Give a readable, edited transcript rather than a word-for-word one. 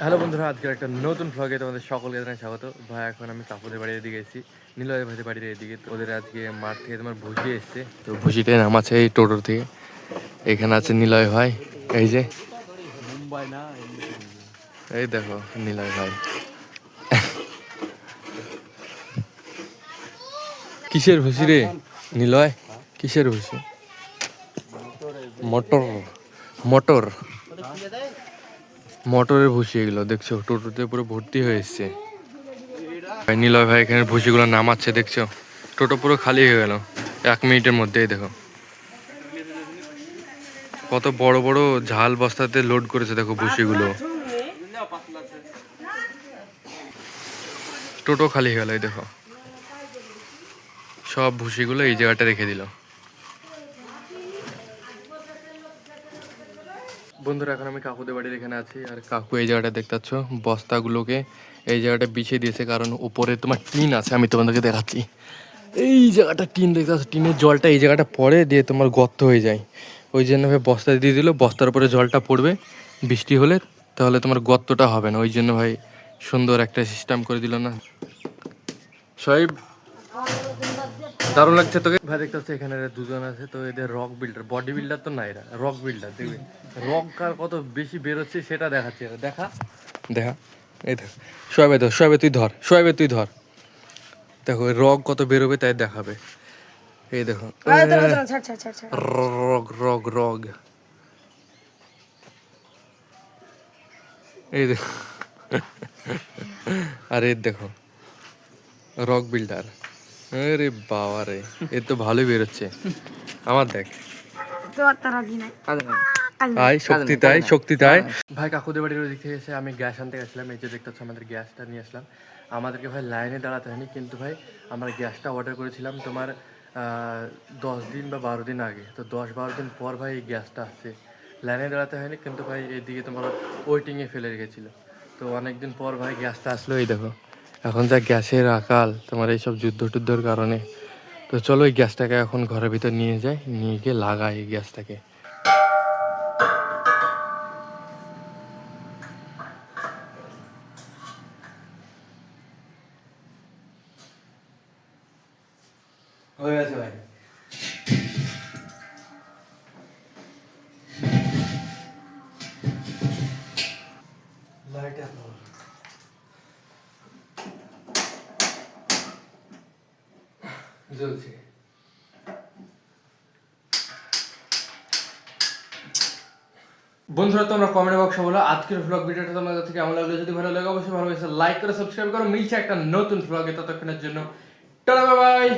Hello বন্ধুরা, আজকের একটা নতুন ভ্লগে তোমাদের সকলকে জানাই স্বাগত। ভাই এখন আমি কাকুদের বাড়ির এদিকে এসেছি, নীলয় ভাইদের বাড়ির এদিকে। তো ওদের আজকে মাঠ থেকে তোমার ভুসি এসছে, তো ভুসিটাই নামাচ্ছে এই টোটোর থেকে। এখানে আছে নিলয় ভাই, এই যে মুম্বাই না, এই দেখো নিলয় ভাই। কিসের ভুসি রে নিলয়? কিসের ভুসি? মোটর মোটর মোটরের ভুসি এগুলো দেখছো, টোটোতে পুরো ভর্তি হয়ে এসছে। নিলয় ভাই এখানে ভুসিগুলো নামাচ্ছে, দেখছো টোটো পুরো খালি হয়ে গেল 1 মিনিটের মধ্যেই। দেখো কত বড় বড় ঝাল বস্তাতে লোড করেছে, দেখো ভুসিগুলো। টোটো খালি হয়ে গেল, এই দেখো সব ভুসিগুলো এই জায়গাটা রেখে দিল। বন্ধুরা এখন আমি কাকুদের বাড়ির এখানে আছি, আর কাকু এই জায়গাটা দেখতে পাচ্ছ বস্তাগুলোকে এই জায়গাটা বিছিয়ে দিয়েছে, কারণ উপরে তোমার টিন আছে। আমি তোমাদেরকে দেখাচ্ছি, এই জায়গাটা টিন দেখতে পাচ্ছ, টিনের জলটা এই জায়গাটা পড়ে দিয়ে তোমার গর্ত হয়ে যায়। ওই জন্য ভাই বস্তা দিয়ে দিল, বস্তার উপরে জলটা পড়বে বৃষ্টি হলে, তাহলে তোমার গর্তটা হবে না। ওই জন্য ভাই সুন্দর একটা সিস্টেম করে দিল না সাহেব। দারুণ লাগছে তোকে ভাই? দেখতে পাচ্ছি এখানে দুজন আছে, তো এদের রক বিল্ডার, বডি বিল্ডার তো না, এরা রক বিল্ডার। দেখবে রক কার কত বেশি বেরোচ্ছে সেটা দেখাচ্ছে এরা। দেখা দেখা এই দেখ, সোয়াবে ধর, সোয়াবে তুই ধর, সোয়াবে তুই ধর। দেখো রক কত বেরোবে তাই দেখাবে। এই দেখো রগ রগ রগ, এই দেখো। আরে দেখো রক বিল্ডার, আরে বাবা রে, এ তো ভালোই বেরোচ্ছে। আমার দেখ তাই শক্তি, তাই শক্তি তাই। ভাই কাকুদের বাড়ির ওই দিক থেকে এসে আমি গ্যাস আনতে গেছিলাম। এই যে দেখতে পাচ্ছ আমাদের গ্যাসটা নিয়ে আসলাম। আমাদেরকে ভাই লাইনে দাঁড়াতে হয়নি, কিন্তু ভাই আমরা গ্যাসটা অর্ডার করেছিলাম তোমার 10 দিন বা 12 দিন আগে। তো 10-12 দিন পর ভাই এই গ্যাসটা আসছে, লাইনে দাঁড়াতে হয়নি, কিন্তু ভাই এইদিকে তোমার ওয়েটিংয়ে ফেলে রেখেছিলো। তো অনেকদিন পর ভাই গ্যাসটা আসলো। এই দেখো এখন যা গ্যাসের আকাল তোমার এইসব যুদ্ধ টুদ্ধের কারণে। তো চলো এই গ্যাসটাকে এখন ঘরের ভিতর নিয়ে যাই, নিয়ে গিয়ে লাগাই এই গ্যাসটাকে। হয়ে গেছে ভাই। লাইট জ্বলছে। বন্ধুরা তোমরা কমেন্ট বক্সে বলো আজকের ভ্লগ ভিডিওটা তোমাদের থেকে কেমন লাগলো। যদি ভালো লাগে অবশ্যই ভালো লাগে লাইক করে সাবস্ক্রাইব করো। মিলছে একটা নতুন ভ্লগে, ততক্ষণের জন্য টাটা বাই বাই।